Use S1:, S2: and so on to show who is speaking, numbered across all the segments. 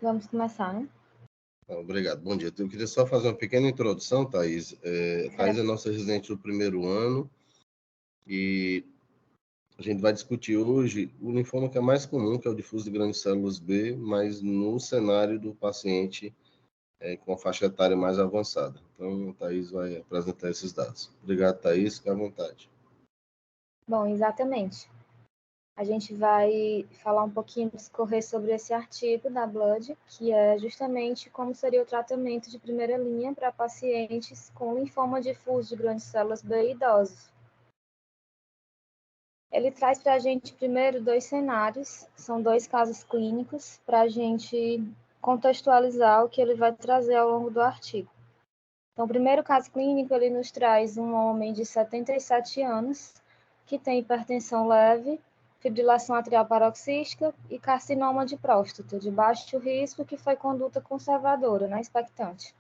S1: Vamos começar, né?
S2: Obrigado, bom dia. Eu queria só fazer uma pequena introdução, Thaís. Thaís é nossa residente do primeiro ano e a gente vai discutir hoje o linfoma que é mais comum, que é o difuso de grandes células B, mas no cenário do paciente com a faixa etária mais avançada. Então, a Thaís vai apresentar esses dados. Obrigado, Thaís, fique à vontade.
S1: Bom, exatamente. A gente vai falar um pouquinho, discorrer sobre esse artigo da Blood, que é justamente como seria o tratamento de primeira linha para pacientes com linfoma difuso de grandes células B idosos. Ele traz para a gente primeiro dois cenários, são dois casos clínicos, para a gente contextualizar o que ele vai trazer ao longo do artigo. Então, o primeiro caso clínico, ele nos traz um homem de 77 anos, que tem hipertensão leve, fibrilação atrial paroxística e carcinoma de próstata, de baixo risco, que foi conduta conservadora, né, expectante.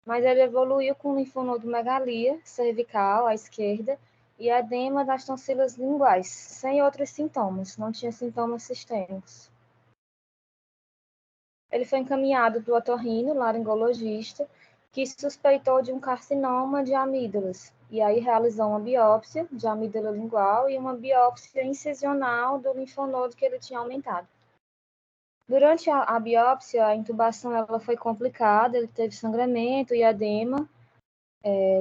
S1: Mas ele evoluiu com linfonodomegalia cervical à esquerda e edema das tonsilas linguais, sem outros sintomas, não tinha sintomas sistêmicos. Ele foi encaminhado para o otorrino, laringologista, que suspeitou de um carcinoma de amígdalas, e aí realizou uma biópsia de amígdala lingual e uma biópsia incisional do linfonodo que ele tinha aumentado. Durante a biópsia, a intubação ela foi complicada, ele teve sangramento e edema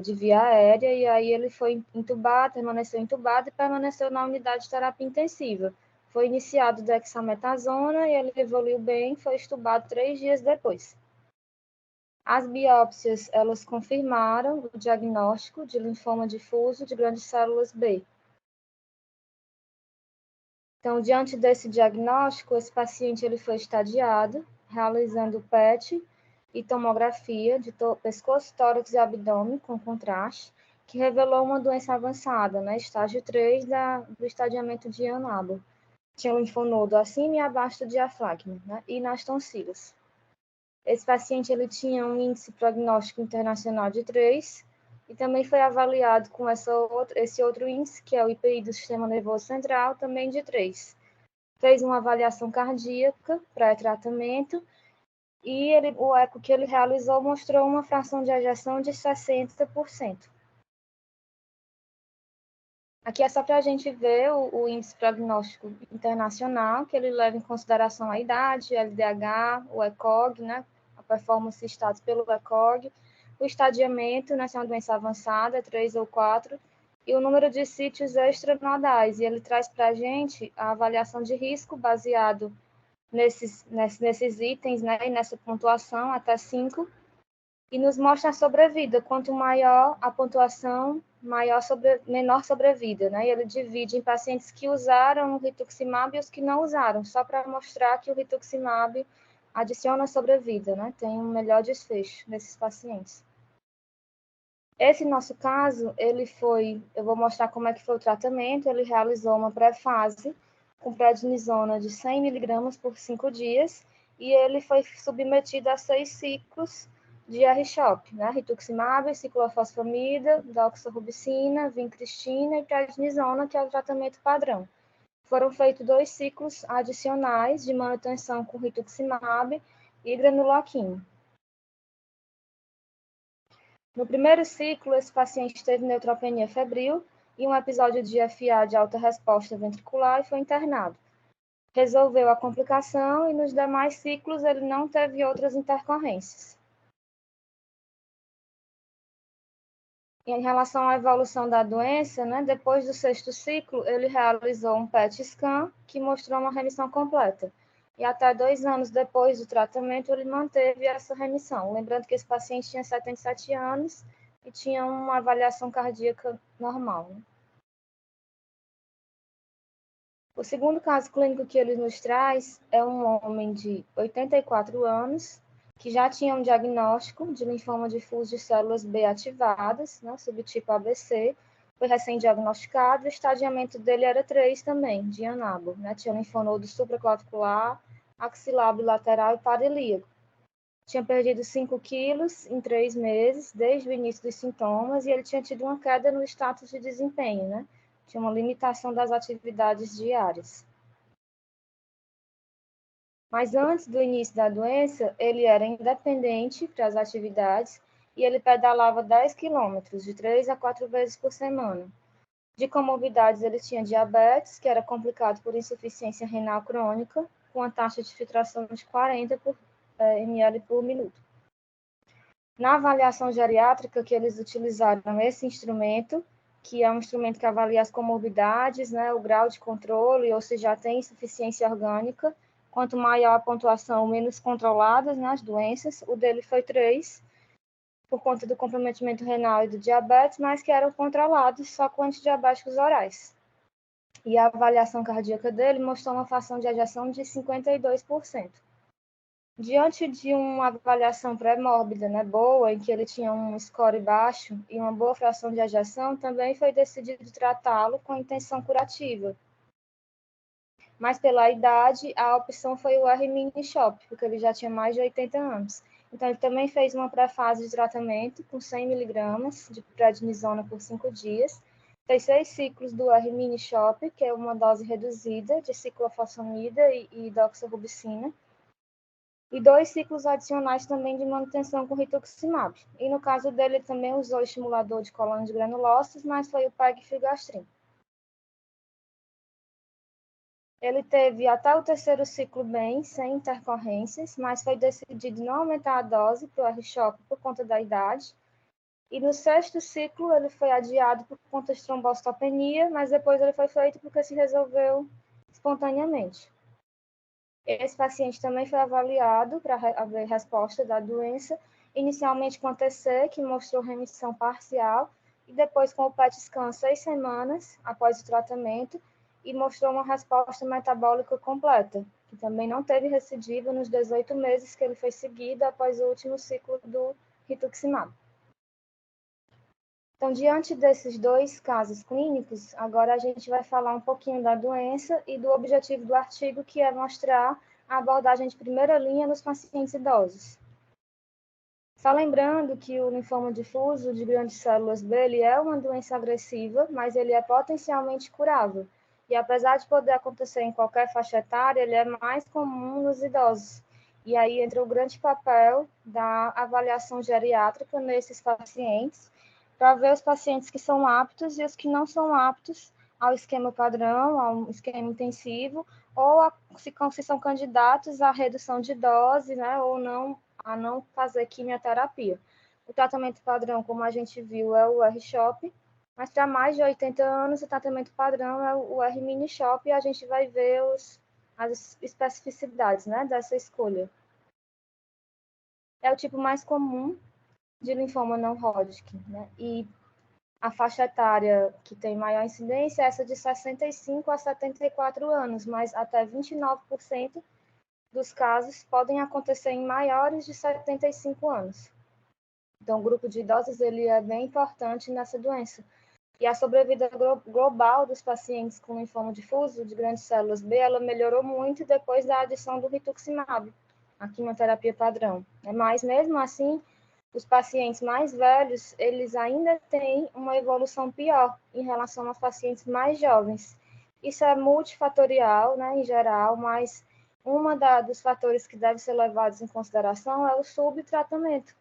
S1: de via aérea, e aí ele foi intubado, permaneceu intubado e permaneceu na unidade de terapia intensiva. Foi iniciado dexametasona e ele evoluiu bem, foi estubado 3 dias depois. As biópsias, elas confirmaram o diagnóstico de linfoma difuso de grandes células B. Então, diante desse diagnóstico, esse paciente ele foi estadiado, realizando PET e tomografia de pescoço, tórax e abdômen com contraste, que revelou uma doença avançada, né, estágio 3 do estadiamento de Anabo. Tinha um linfonodo acima e abaixo do diafragma, né, e nas tonsilas. Esse paciente ele tinha um índice prognóstico internacional de 3 e também foi avaliado com esse outro índice, que é o IPI do sistema nervoso central, também de 3. Fez uma avaliação cardíaca pré-tratamento e o eco que ele realizou mostrou uma fração de ejeção de 60%. Aqui é só para a gente ver o índice prognóstico internacional, que ele leva em consideração a idade, o LDH, o ECOG, né, a performance status pelo ECOG, o estadiamento, né, se é uma doença avançada, 3 ou 4, e o número de sítios extranodais. E ele traz para a gente a avaliação de risco baseado nesses itens, né, e nessa pontuação até 5, e nos mostra a sobrevida. Quanto maior a pontuação, menor sobrevida, né? E ele divide em pacientes que usaram o rituximab e os que não usaram, só para mostrar que o rituximab adiciona sobrevida, né? Tem um melhor desfecho nesses pacientes. Esse nosso caso, eu vou mostrar como é que foi o tratamento, ele realizou uma pré-fase com prednisona de 100 mg por 5 dias, e ele foi submetido a 6 ciclos de R-CHOP, né? Rituximab, ciclofosfamida, doxorubicina, vincristina e prednisona, que é o tratamento padrão. Foram feitos 2 ciclos adicionais de manutenção com rituximab e granulaquina. No primeiro ciclo, esse paciente teve neutropenia febril e um episódio de FA de alta resposta ventricular e foi internado. Resolveu a complicação e nos demais ciclos ele não teve outras intercorrências. Em relação à evolução da doença, né, depois do 6º ciclo, ele realizou um PET scan que mostrou uma remissão completa. E até 2 anos depois do tratamento, ele manteve essa remissão. Lembrando que esse paciente tinha 77 anos e tinha uma avaliação cardíaca normal, né? O segundo caso clínico que ele nos traz é um homem de 84 anos, que já tinha um diagnóstico de linfoma difuso de células B ativadas, né, subtipo ABC, foi recém-diagnosticado, o estadiamento dele era 3 também, de Anabo, né, tinha linfonodo supraclavicular, axilar bilateral e paralíaco. Tinha perdido 5 quilos em 3 meses, desde o início dos sintomas, e ele tinha tido uma queda no status de desempenho, né, tinha uma limitação das atividades diárias. Mas antes do início da doença, ele era independente para as atividades e ele pedalava 10 quilômetros, de 3 a 4 vezes por semana. De comorbidades, ele tinha diabetes, que era complicado por insuficiência renal crônica, com a taxa de filtração de 40 ml por minuto. Na avaliação geriátrica que eles utilizaram esse instrumento, que é um instrumento que avalia as comorbidades, né, o grau de controle, ou se já tem insuficiência orgânica. Quanto maior a pontuação, menos controladas, né, as doenças. O dele foi 3, por conta do comprometimento renal e do diabetes, mas que eram controlados só com antidiabéticos orais. E a avaliação cardíaca dele mostrou uma fração de ejeção de 52%. Diante de uma avaliação pré-mórbida, né, boa, em que ele tinha um score baixo e uma boa fração de ejeção, também foi decidido tratá-lo com intenção curativa. Mas pela idade, a opção foi o R-mini-SHOP, porque ele já tinha mais de 80 anos. Então, ele também fez uma pré-fase de tratamento com 100 mg de prednisona por 5 dias. Fez 6 ciclos do R-mini-SHOP, que é uma dose reduzida de ciclofosfamida e doxorubicina. E 2 ciclos adicionais também de manutenção com rituximab. E no caso dele, ele também usou estimulador de colônias granulosas, mas foi o pegfilgrastim. Ele teve até o 3º ciclo bem, sem intercorrências, mas foi decidido não aumentar a dose para o R-SHOP por conta da idade. E no 6º ciclo, ele foi adiado por conta de trombocitopenia, mas depois ele foi feito porque se resolveu espontaneamente. Esse paciente também foi avaliado para haver resposta da doença, inicialmente com a TC, que mostrou remissão parcial, e depois com o PET scan 6 semanas após o tratamento, e mostrou uma resposta metabólica completa, que também não teve recidiva nos 18 meses que ele foi seguido após o último ciclo do rituximab. Então, diante desses 2 casos clínicos, agora a gente vai falar um pouquinho da doença e do objetivo do artigo, que é mostrar a abordagem de primeira linha nos pacientes idosos. Só lembrando que o linfoma difuso de grandes células B ele é uma doença agressiva, mas ele é potencialmente curável. E apesar de poder acontecer em qualquer faixa etária, ele é mais comum nos idosos. E aí entra o grande papel da avaliação geriátrica nesses pacientes, para ver os pacientes que são aptos e os que não são aptos ao esquema padrão, ao esquema intensivo, ou se são candidatos à redução de dose, né, ou não, a não fazer quimioterapia. O tratamento padrão, como a gente viu, é o R-SHOP, mas para mais de 80 anos, o tratamento padrão é o R-mini-SHOP, e a gente vai ver as especificidades, né, dessa escolha. É o tipo mais comum de linfoma não Hodgkin, né? E a faixa etária que tem maior incidência é essa de 65 a 74 anos, mas até 29% dos casos podem acontecer em maiores de 75 anos. Então, o grupo de idosos ele é bem importante nessa doença. E a sobrevida global dos pacientes com linfoma difuso de grandes células B, ela melhorou muito depois da adição do rituximab, a quimioterapia padrão. Mas, mesmo assim, os pacientes mais velhos, eles ainda têm uma evolução pior em relação aos pacientes mais jovens. Isso é multifatorial, né, em geral, mas dos fatores que devem ser levados em consideração é o subtratamento.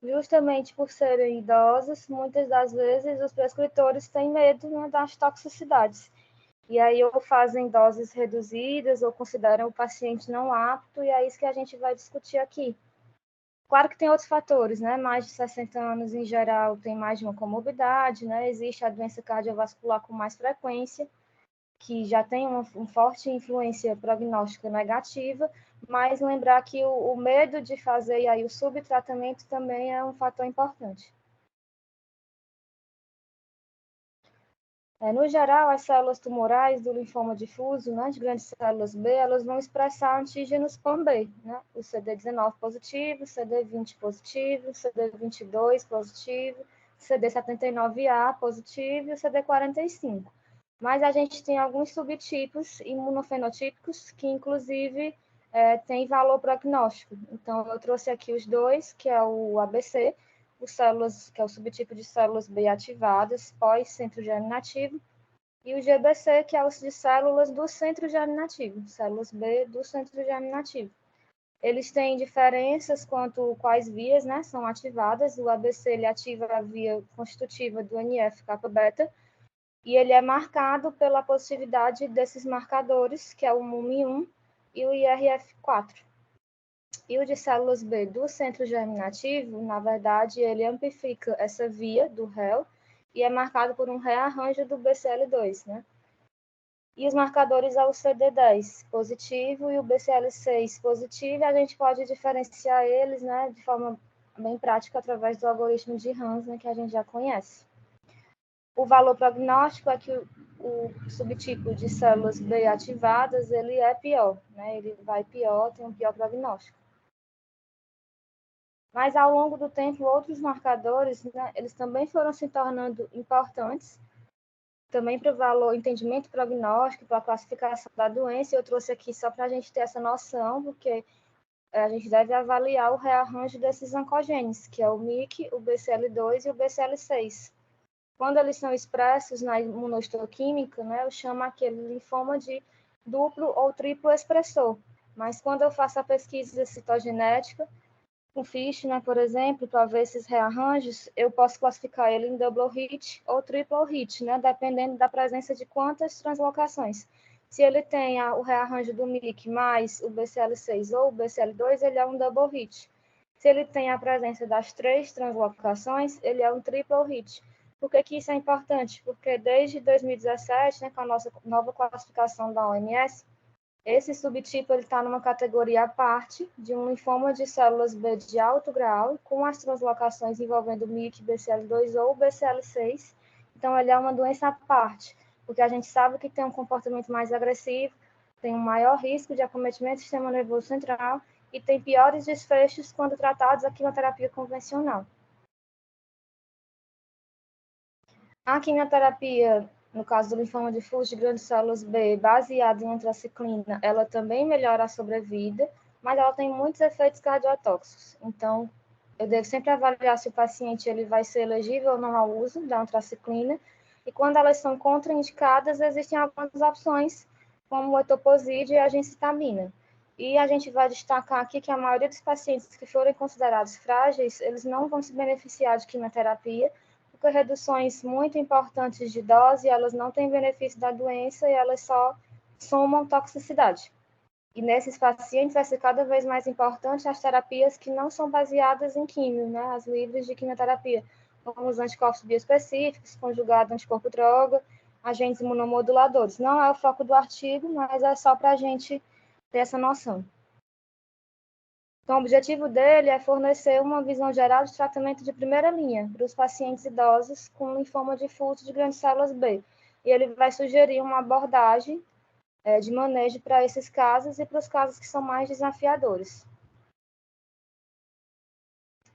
S1: Justamente por serem idosos, muitas das vezes os prescritores têm medo, né, das toxicidades. E aí ou fazem doses reduzidas ou consideram o paciente não apto, e é isso que a gente vai discutir aqui. Claro que tem outros fatores, né? Mais de 60 anos, em geral, tem mais de uma comorbidade, né? Existe a doença cardiovascular com mais frequência, que já tem uma forte influência prognóstica negativa, mas lembrar que o medo de fazer aí o subtratamento também é um fator importante. No geral, as células tumorais do linfoma difuso, né, de grandes células B, elas vão expressar antígenos PAM-B, né, o CD19 positivo, CD20 positivo, CD22 positivo, CD79A positivo e o CD45. Mas a gente tem alguns subtipos imunofenotípicos que, inclusive, têm valor prognóstico. Então, eu trouxe aqui os 2, que é o ABC, que é o subtipo de células B ativadas pós-centrogene nativo, e o GBC, que é os de células do centro germinativo, células B do centro germinativo. Eles têm diferenças quanto quais vias, né, são ativadas. O ABC ele ativa a via constitutiva do NF-kappa-beta, e ele é marcado pela positividade desses marcadores, que é o MUM1 e o IRF4. E o de células B do centro germinativo, na verdade, ele amplifica essa via do réu e é marcado por um rearranjo do BCL2, né? E os marcadores é o CD10 positivo e o BCL6 positivo, e a gente pode diferenciar eles, né, de forma bem prática através do algoritmo de Hans, né, que a gente já conhece. O valor prognóstico é que o subtipo de células B ativadas, ele é pior, né? Ele vai pior, tem um pior prognóstico. Mas, ao longo do tempo, outros marcadores, né, eles também foram se tornando importantes, também para o valor, entendimento prognóstico, para a classificação da doença. Eu trouxe aqui só para a gente ter essa noção, porque a gente deve avaliar o rearranjo desses oncogenes, que é o MYC, o BCL2 e o BCL6. Quando eles são expressos na imunohistoquímica, né, eu chamo aquele linfoma de duplo ou triplo expressor. Mas quando eu faço a pesquisa citogenética, com FISH, né, por exemplo, para ver esses rearranjos, eu posso classificar ele em double hit ou triple hit, né, dependendo da presença de quantas translocações. Se ele tem o rearranjo do MYC mais o BCL6 ou o BCL2, ele é um double hit. Se ele tem a presença das 3 translocações, ele é um triple hit. Por que isso é importante? Porque desde 2017, né, com a nossa nova classificação da OMS, esse subtipo está numa categoria à parte de um linfoma de células B de alto grau, com as translocações envolvendo MYC, BCL2 ou BCL6. Então, ele é uma doença à parte, porque a gente sabe que tem um comportamento mais agressivo, tem um maior risco de acometimento do sistema nervoso central e tem piores desfechos quando tratados a quimioterapia convencional. A quimioterapia, no caso do linfoma difuso de grandes células B, baseada em antraciclina, ela também melhora a sobrevida, mas ela tem muitos efeitos cardiotóxicos. Então, eu devo sempre avaliar se o paciente ele vai ser elegível ou não ao uso da antraciclina. E quando elas são contraindicadas, existem algumas opções, como o etoposide e a gencitabina. E a gente vai destacar aqui que a maioria dos pacientes que forem considerados frágeis, eles não vão se beneficiar de quimioterapia, porque reduções muito importantes de dose, elas não têm benefício da doença e elas só somam toxicidade. E nesses pacientes vai ser cada vez mais importante as terapias que não são baseadas em químio, né? As livres de quimioterapia, como os anticorpos bioespecíficos, conjugado anticorpo-droga, agentes imunomoduladores. Não é o foco do artigo, mas é só para a gente ter essa noção. Então, o objetivo dele é fornecer uma visão geral de tratamento de primeira linha para os pacientes idosos com linfoma difuso de grandes células B. E ele vai sugerir uma abordagem de manejo para esses casos e para os casos que são mais desafiadores.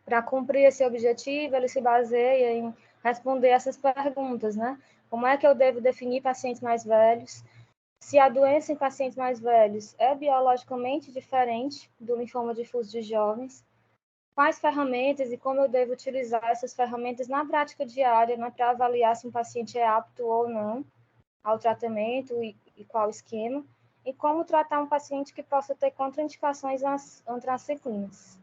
S1: Para cumprir esse objetivo, ele se baseia em responder essas perguntas, né? Como é que eu devo definir pacientes mais velhos? Se a doença em pacientes mais velhos é biologicamente diferente do linfoma difuso de jovens, quais ferramentas e como eu devo utilizar essas ferramentas na prática diária, né, para avaliar se um paciente é apto ou não ao tratamento e qual esquema, e como tratar um paciente que possa ter contraindicações às antraciclinas.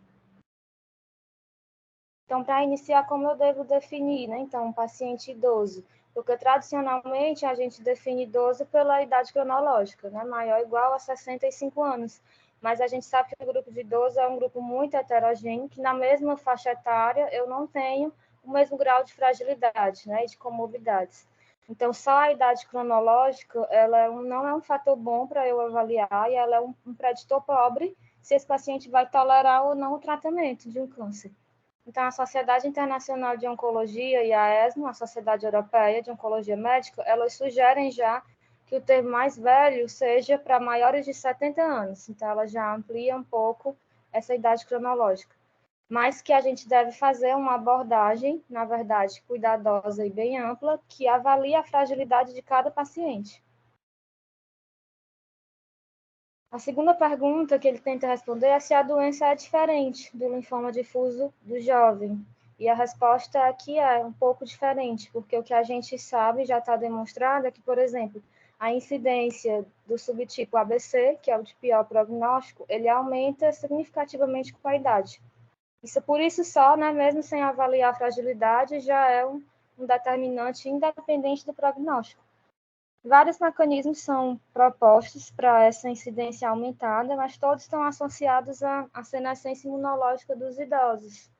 S1: Então, para iniciar, como eu devo definir, né? Então, um paciente idoso, porque tradicionalmente a gente define idoso pela idade cronológica, né? Maior ou igual a 65 anos. Mas a gente sabe que o grupo de idosos é um grupo muito heterogêneo, que na mesma faixa etária eu não tenho o mesmo grau de fragilidade, né? E de comorbidades. Então, só a idade cronológica, ela não é um fator bom para eu avaliar, e ela é um preditor pobre se esse paciente vai tolerar ou não o tratamento de um câncer. Então, a Sociedade Internacional de Oncologia e a ESMO, a Sociedade Europeia de Oncologia Médica, elas sugerem já que o termo mais velho seja para maiores de 70 anos. Então, ela já amplia um pouco essa idade cronológica. Mas que a gente deve fazer uma abordagem, na verdade, cuidadosa e bem ampla, que avalie a fragilidade de cada paciente. A segunda pergunta que ele tenta responder é se a doença é diferente do linfoma difuso do jovem. E a resposta aqui é um pouco diferente, porque o que a gente sabe já está demonstrado é que, por exemplo, a incidência do subtipo ABC, que é o de pior prognóstico, ele aumenta significativamente com a idade. Isso por isso só, né, mesmo sem avaliar a fragilidade, já é um determinante independente do prognóstico. Vários mecanismos são propostos para essa incidência aumentada, mas todos estão associados à senescência imunológica dos idosos.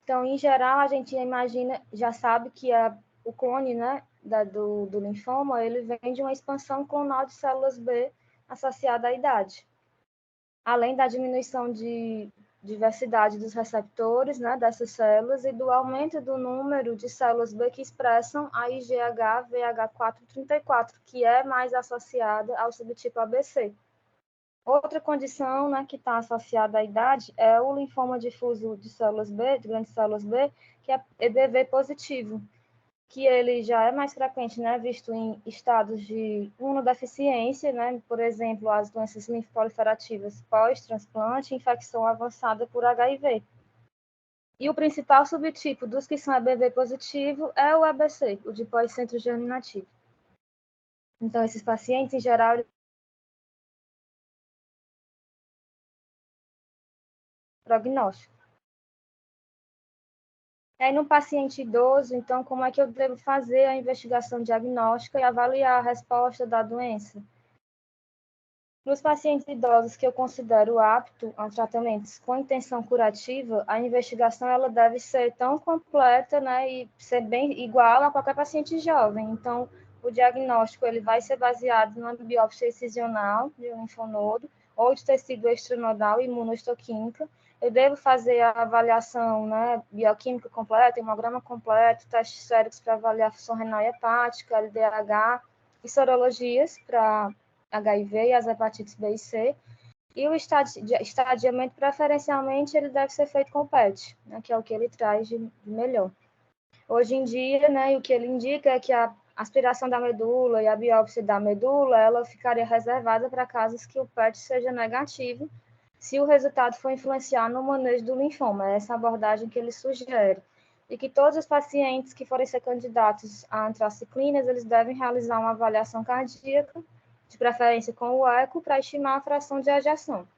S1: Então, em geral, a gente imagina, já sabe que o clone, né, do linfoma, ele vem de uma expansão clonal de células B associada à idade. Além da diminuição de diversidade dos receptores, né, dessas células, e do aumento do número de células B que expressam a IgH-VH434, que é mais associada ao subtipo ABC. Outra condição, né, que está associada à idade é o linfoma difuso de células B, de grandes células B, que é EBV positivo, que ele já é mais frequente, né, visto em estados de imunodeficiência, né, por exemplo, as doenças linfoproliferativas pós-transplante, infecção avançada por HIV. E o principal subtipo dos que são EBV positivo é o ABC, o de pós-centro germinativo. Então, esses pacientes, em geral, prognóstico. Aí, no paciente idoso, então, como é que eu devo fazer a investigação diagnóstica e avaliar a resposta da doença? Nos pacientes idosos que eu considero apto a tratamentos com intenção curativa, a investigação ela deve ser tão completa, né, e ser bem igual a qualquer paciente jovem. Então, o diagnóstico ele vai ser baseado numa biópsia excisional de um linfonodo ou de tecido extranodal imunohistoquímica. Eu devo fazer a avaliação, né, bioquímica completa, hemograma completo, testes séricos para avaliar a função renal e hepática, LDH e sorologias para HIV e as hepatites B e C. E o estadiamento, preferencialmente, ele deve ser feito com PET, né, que é o que ele traz de melhor. Hoje em dia, né, o que ele indica é que a aspiração da medula e a biópsia da medula, ela ficaria reservada para casos que o PET seja negativo, se o resultado for influenciar no manejo do linfoma. É essa abordagem que ele sugere. E que todos os pacientes que forem ser candidatos a antraciclinas, eles devem realizar uma avaliação cardíaca, de preferência com o eco, para estimar a fração de ejeção.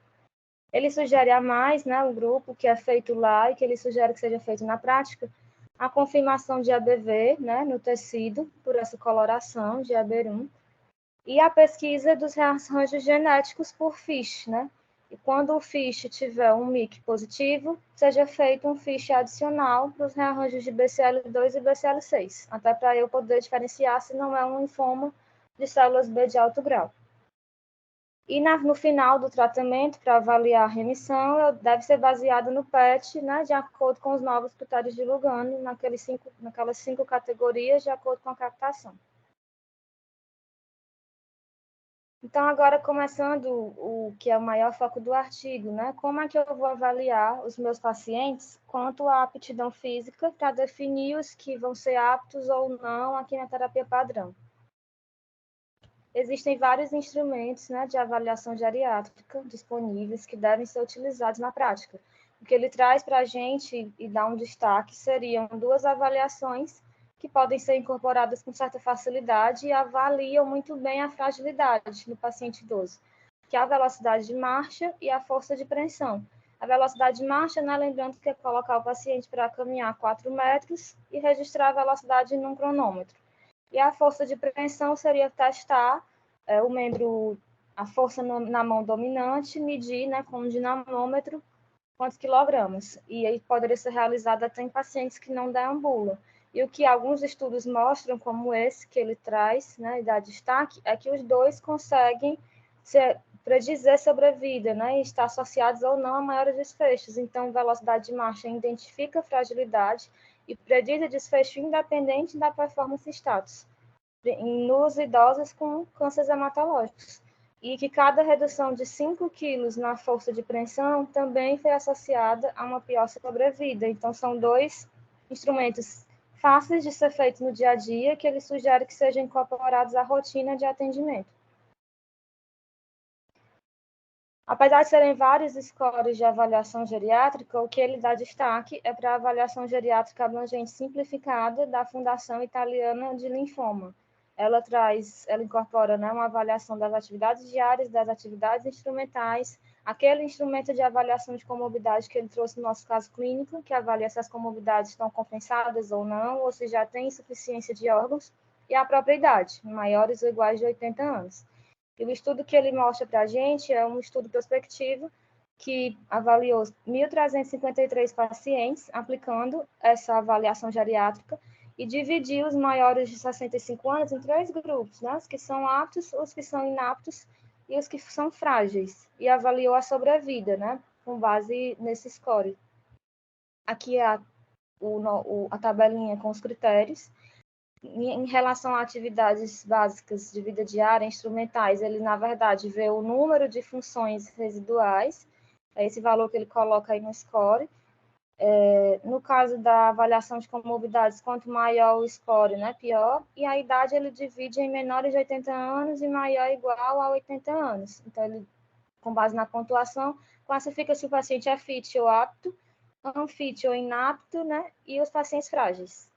S1: Ele sugere a mais, né, o grupo que é feito lá e que ele sugere que seja feito na prática, a confirmação de ABV, né, no tecido, por essa coloração de ABER1, e a pesquisa dos rearranjos genéticos por FISH, né? E quando o FISH tiver um MYC positivo, seja feito um FISH adicional para os rearranjos de BCL2 e BCL6, até para eu poder diferenciar se não é um linfoma de células B de alto grau. E no final do tratamento, para avaliar a remissão, deve ser baseado no PET, né, de acordo com os novos critérios de Lugano, naquelas 5 categorias, de acordo com a captação. Então, agora começando o que é o maior foco do artigo, né? Como é que eu vou avaliar os meus pacientes quanto à aptidão física para definir os que vão ser aptos ou não à quimioterapia padrão? Existem vários instrumentos, né, de avaliação geriátrica disponíveis que devem ser utilizados na prática. O que ele traz para a gente e dá um destaque seriam 2 avaliações que podem ser incorporadas com certa facilidade e avaliam muito bem a fragilidade no paciente idoso, que é a velocidade de marcha e a força de preensão. A velocidade de marcha, né, lembrando que é colocar o paciente para caminhar 4 metros e registrar a velocidade num cronômetro. E a força de preensão seria testar o membro, a força na mão dominante, medir, né, com um dinamômetro quantos quilogramas. E aí poderia ser realizado até em pacientes que não deambulam. E o que alguns estudos mostram, como esse que ele traz, né, e dá destaque, é que os dois conseguem predizer sobre a vida, né, e estar associados ou não a maiores desfechos. Então, velocidade de marcha identifica fragilidade e prediz desfecho independente da performance status nos idosos com cânceres hematológicos. E que cada redução de 5 quilos na força de preensão também foi associada a uma pior sobrevida. Então, são 2 instrumentos fáceis de ser feitos no dia a dia que ele sugere que sejam incorporados à rotina de atendimento. Apesar de serem vários scores de avaliação geriátrica, o que ele dá destaque é para a avaliação geriátrica abrangente simplificada da Fundação Italiana de Linfoma. Ela incorpora, né, uma avaliação das atividades diárias, das atividades instrumentais, aquele instrumento de avaliação de comorbidade que ele trouxe no nosso caso clínico, que avalia se as comorbidades estão compensadas ou não, ou se já tem insuficiência de órgãos, e a própria idade, maiores ou iguais de 80 anos. E o estudo que ele mostra para a gente é um estudo prospectivo que avaliou 1.353 pacientes aplicando essa avaliação geriátrica e dividiu os maiores de 65 anos em 3 grupos, né? Os que são aptos, os que são inaptos e os que são frágeis. E avaliou a sobrevida, né? Com base nesse score. Aqui é a tabelinha com os critérios. Em relação a atividades básicas de vida diária, instrumentais, ele, na verdade, vê o número de funções residuais, é esse valor que ele coloca aí no score. No caso da avaliação de comorbidades, quanto maior o score, né, pior. E a idade ele divide em menores de 80 anos e maior ou igual a 80 anos. Então, ele, com base na pontuação, classifica se o paciente é fit ou apto, unfit ou inapto, né, e os pacientes frágeis.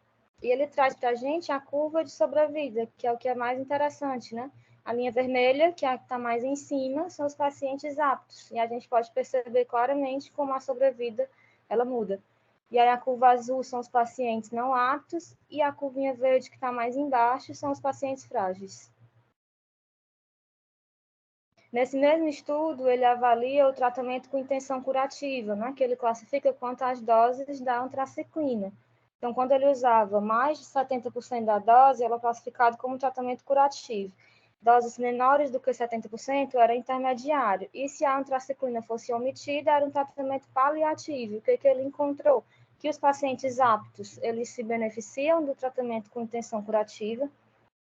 S1: E ele traz para a gente a curva de sobrevida, que é o que é mais interessante, né? A linha vermelha, que é a que está mais em cima, são os pacientes aptos. E a gente pode perceber claramente como a sobrevida ela muda. E aí a curva azul são os pacientes não aptos e a curvinha verde, que está mais embaixo, são os pacientes frágeis. Nesse mesmo estudo, ele avalia o tratamento com intenção curativa, né? Que ele classifica quantas doses da antraciclina. Então, quando ele usava mais de 70% da dose, ela é classificada como tratamento curativo. Doses menores do que 70% era intermediário. E se a antraciclina fosse omitida, era um tratamento paliativo. O que ele encontrou? Que os pacientes aptos, eles se beneficiam do tratamento com intenção curativa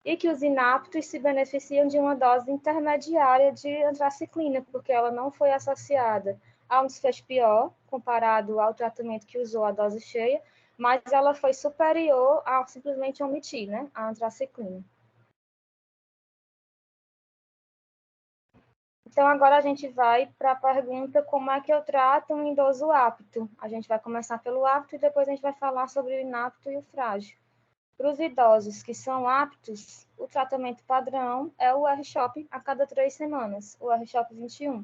S1: e que os inaptos se beneficiam de uma dose intermediária de antraciclina, porque ela não foi associada a um desfecho pior, comparado ao tratamento que usou a dose cheia, mas ela foi superior a simplesmente omitir, né, a antraciclina. Então, agora a gente vai para a pergunta como é que eu trato um idoso apto. A gente vai começar pelo apto e depois a gente vai falar sobre o inapto e o frágil. Para os idosos que são aptos, o tratamento padrão é o R-CHOP a cada 3 semanas, o R-CHOP 21.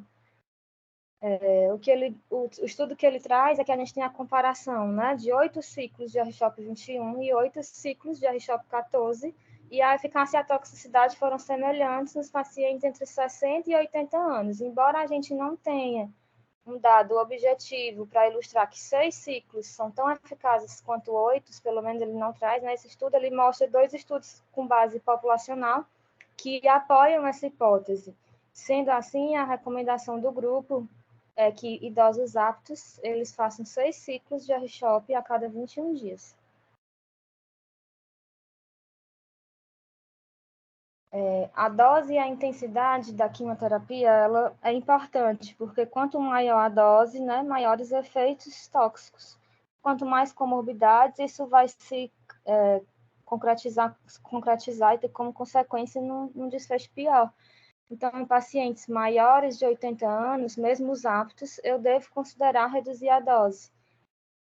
S1: O estudo que ele traz é que a gente tem a comparação, né, de 8 ciclos de R-CHOP 21 e 8 ciclos de R-CHOP 14, e a eficácia e a toxicidade foram semelhantes nos pacientes entre 60 e 80 anos. Embora a gente não tenha um dado objetivo para ilustrar que 6 ciclos são tão eficazes quanto 8, pelo menos ele não traz, né? Esse estudo ele mostra 2 estudos com base populacional que apoiam essa hipótese. Sendo assim, a recomendação do grupo é que idosos aptos, eles façam 6 ciclos de R-CHOP a cada 21 dias. A dose e a intensidade da quimioterapia, ela é importante, porque quanto maior a dose, né, maiores efeitos tóxicos. Quanto mais comorbidades, isso vai se concretizar e ter como consequência num desfecho pior. Então, em pacientes maiores de 80 anos, mesmo os aptos, eu devo considerar reduzir a dose.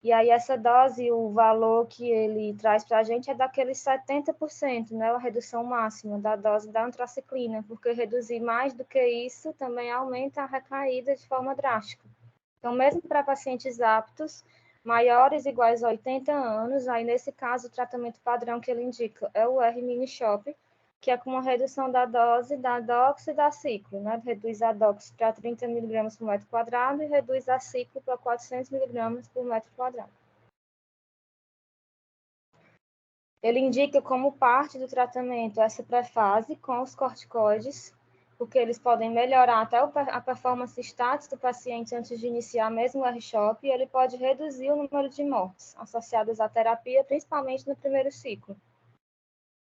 S1: E aí essa dose, o valor que ele traz para a gente é daqueles 70%, né? A redução máxima da dose da antraciclina, porque reduzir mais do que isso também aumenta a recaída de forma drástica. Então, mesmo para pacientes aptos, maiores iguais a 80 anos, aí nesse caso o tratamento padrão que ele indica é o R-mini-CHOP, que é com uma redução da dose da dox e da ciclo, né? Reduz a dox para 30 mg por metro quadrado e reduz a ciclo para 400 mg por metro quadrado. Ele indica como parte do tratamento essa pré-fase com os corticoides, porque eles podem melhorar até a performance status do paciente antes de iniciar mesmo o R-CHOP, e ele pode reduzir o número de mortes associadas à terapia, principalmente no primeiro ciclo.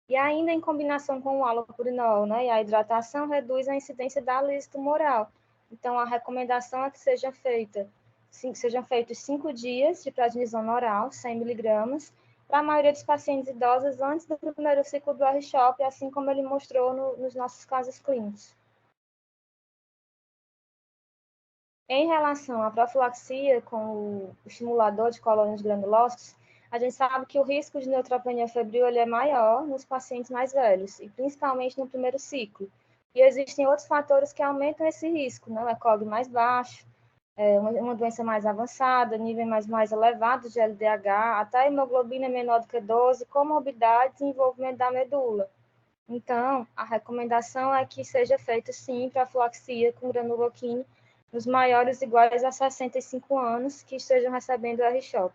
S1: E ainda em combinação com o allopurinol, né, e a hidratação reduz a incidência da lise tumoral. Então, a recomendação é que sejam feitos 5 dias de prednisona oral, 100 mg, para a maioria dos pacientes idosos antes do primeiro ciclo do R-CHOP, assim como ele mostrou nos nossos casos clínicos. Em relação à profilaxia com o estimulador de colônias granulócitas, a gente sabe que o risco de neutropenia febril ele é maior nos pacientes mais velhos, e principalmente no primeiro ciclo. E existem outros fatores que aumentam esse risco, né? O ECOG mais baixo, uma doença mais avançada, nível mais elevado de LDH, até hemoglobina menor do que 12, comorbidades e envolvimento da medula. Então, a recomendação é que seja feita, sim, profilaxia com granuloquine nos maiores iguais a 65 anos que estejam recebendo o R-CHOP,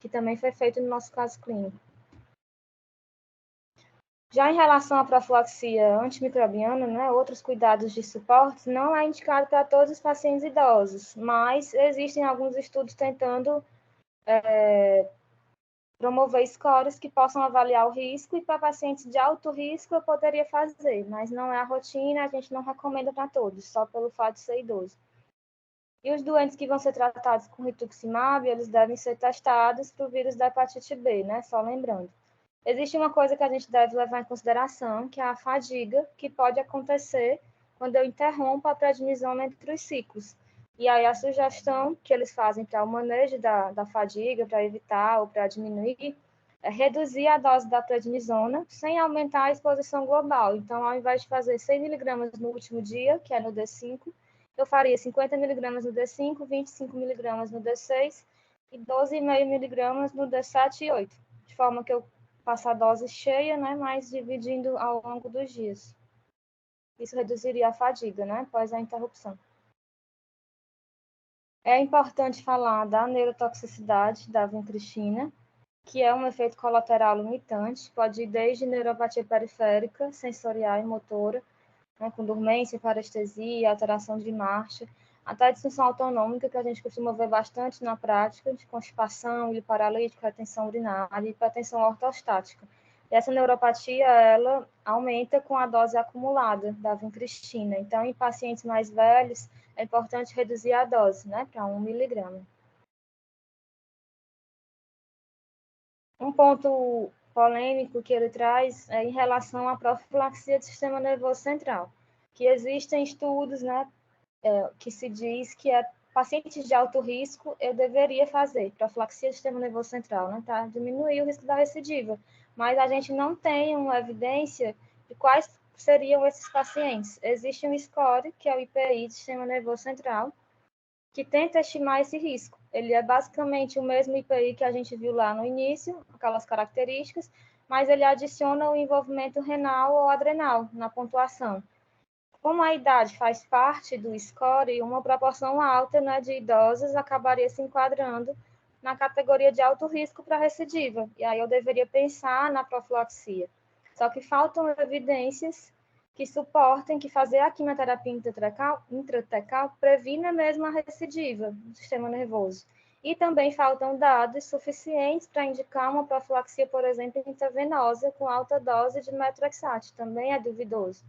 S1: que também foi feito no nosso caso clínico. Já em relação à profilaxia antimicrobiana, né, outros cuidados de suporte, não é indicado para todos os pacientes idosos, mas existem alguns estudos tentando promover scores que possam avaliar o risco, e para pacientes de alto risco eu poderia fazer, mas não é a rotina, a gente não recomenda para todos, só pelo fato de ser idoso. E os doentes que vão ser tratados com rituximab, eles devem ser testados para o vírus da hepatite B, né? Só lembrando. Existe uma coisa que a gente deve levar em consideração, que é a fadiga, que pode acontecer quando eu interrompo a prednisona entre os ciclos. E aí a sugestão que eles fazem para o manejo da fadiga, para evitar ou para diminuir, é reduzir a dose da prednisona sem aumentar a exposição global. Então, ao invés de fazer 100 mg no último dia, que é no D5, eu faria 50 mg no D5, 25 mg no D6 e 12,5 mg no D7 e 8, de forma que eu passo a dose cheia, né, mas dividindo ao longo dos dias. Isso reduziria a fadiga, né, após a interrupção. É importante falar da neurotoxicidade da vincristina, que é um efeito colateral limitante, pode ir desde neuropatia periférica, sensorial e motora, né, com dormência, parestesia, alteração de marcha, até a disfunção autonômica, que a gente costuma ver bastante na prática, de constipação, hiperalítica, retenção urinária e hipertensão ortostática. E essa neuropatia, ela aumenta com a dose acumulada da vincristina. Então, em pacientes mais velhos, é importante reduzir a dose, né, para 1 miligrama. Um ponto polêmico que ele traz é em relação à profilaxia do sistema nervoso central, que existem estudos, né, que se diz que pacientes de alto risco eu deveria fazer profilaxia do sistema nervoso central, né, para diminuir o risco da recidiva, mas a gente não tem uma evidência de quais seriam esses pacientes. Existe um score, que é o IPI do sistema nervoso central, que tenta estimar esse risco. Ele é basicamente o mesmo IPI que a gente viu lá no início, aquelas características, mas ele adiciona o envolvimento renal ou adrenal na pontuação. Como a idade faz parte do score, uma proporção alta, né, de idosos acabaria se enquadrando na categoria de alto risco para recidiva, e aí eu deveria pensar na profilaxia. Só que faltam evidências que suportem que fazer a quimioterapia intratecal previna mesmo a recidiva do sistema nervoso. E também faltam dados suficientes para indicar uma profilaxia, por exemplo, intravenosa com alta dose de metrexate, também é duvidoso.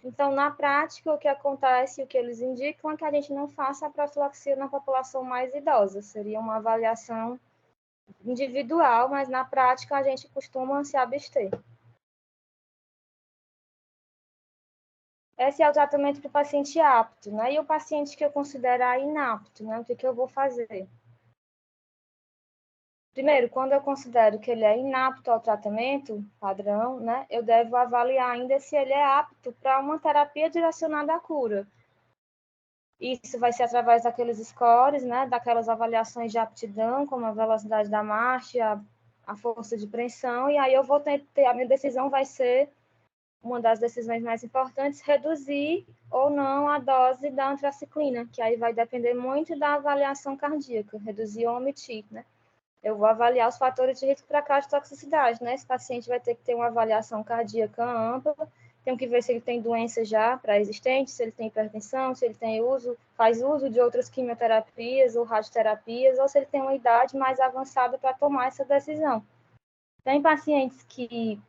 S1: Então, na prática, o que acontece, o que eles indicam é que a gente não faça a profilaxia na população mais idosa. Seria uma avaliação individual, mas na prática a gente costuma se abster. Esse é o tratamento para o paciente apto, né? E o paciente que eu considerar inapto, né? O que eu vou fazer? Primeiro, quando eu considero que ele é inapto ao tratamento padrão, né? Eu devo avaliar ainda se ele é apto para uma terapia direcionada à cura. Isso vai ser através daqueles scores, né? Daquelas avaliações de aptidão, como a velocidade da marcha, a força de pressão, e aí eu vou ter a minha decisão vai ser uma das decisões mais importantes, reduzir ou não a dose da antraciclina, que aí vai depender muito da avaliação cardíaca, reduzir ou omitir, né? Eu vou avaliar os fatores de risco para cardiotoxicidade, né? Esse paciente vai ter que ter uma avaliação cardíaca ampla, tem que ver se ele tem doença já pré-existente, se ele tem hipertensão, se ele faz uso de outras quimioterapias ou radioterapias, ou se ele tem uma idade mais avançada para tomar essa decisão. Tem pacientes que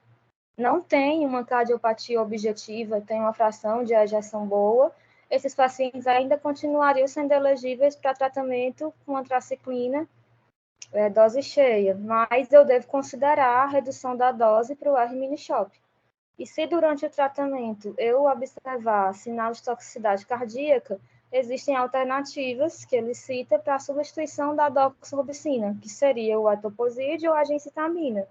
S1: não têm uma cardiopatia objetiva, têm uma fração de ejeção boa, esses pacientes ainda continuariam sendo elegíveis para tratamento com antraciclina, dose cheia, mas eu devo considerar a redução da dose para o R-mini-CHOP. E se durante o tratamento eu observar sinal de toxicidade cardíaca, existem alternativas que ele cita para a substituição da doxorubicina, que seria o etoposide ou a gencitabina.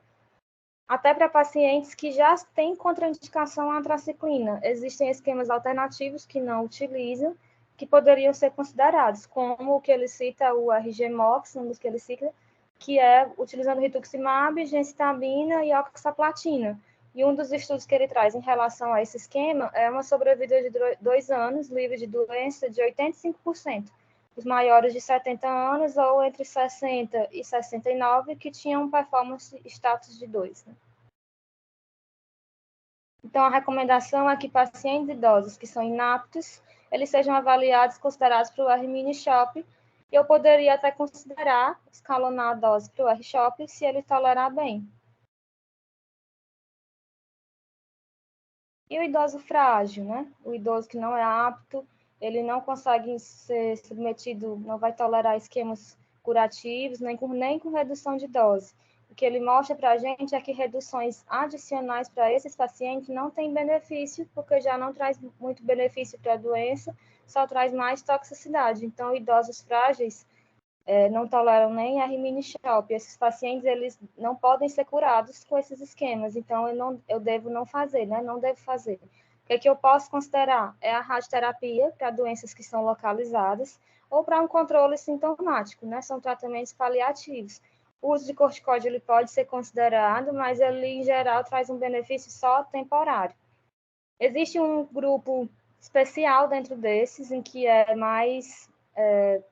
S1: Até para pacientes que já têm contraindicação à antraciclina, existem esquemas alternativos que não utilizam, que poderiam ser considerados, como o que ele cita, o RG-MOX, um dos que ele cita, que é utilizando rituximab, gencitabina e oxaplatina. E um dos estudos que ele traz em relação a esse esquema é uma sobrevida de 2 anos, livre de doença, de 85%. Os maiores de 70 anos ou entre 60 e 69, que tinham performance status de 2. Né? Então, a recomendação é que pacientes idosos que são inaptos, eles sejam avaliados, considerados para o R-mini-SHOP. Eu poderia até considerar escalonar a dose para o R-SHOP se ele tolerar bem. E o idoso frágil, né? O idoso que não é apto, ele não consegue ser submetido, não vai tolerar esquemas curativos, nem com redução de dose. O que ele mostra para a gente é que reduções adicionais para esses pacientes não têm benefício, porque já não traz muito benefício para a doença, só traz mais toxicidade. Então, idosos frágeis não toleram nem R-mini-SHOP. Esses pacientes, eles não podem ser curados com esses esquemas, então eu devo não fazer, né? Não devo fazer. O que eu posso considerar é a radioterapia para doenças que são localizadas ou para um controle sintomático, né? São tratamentos paliativos. O uso de corticóide ele pode ser considerado, mas ele, em geral, traz um benefício só temporário. Existe um grupo especial dentro desses, em que é mais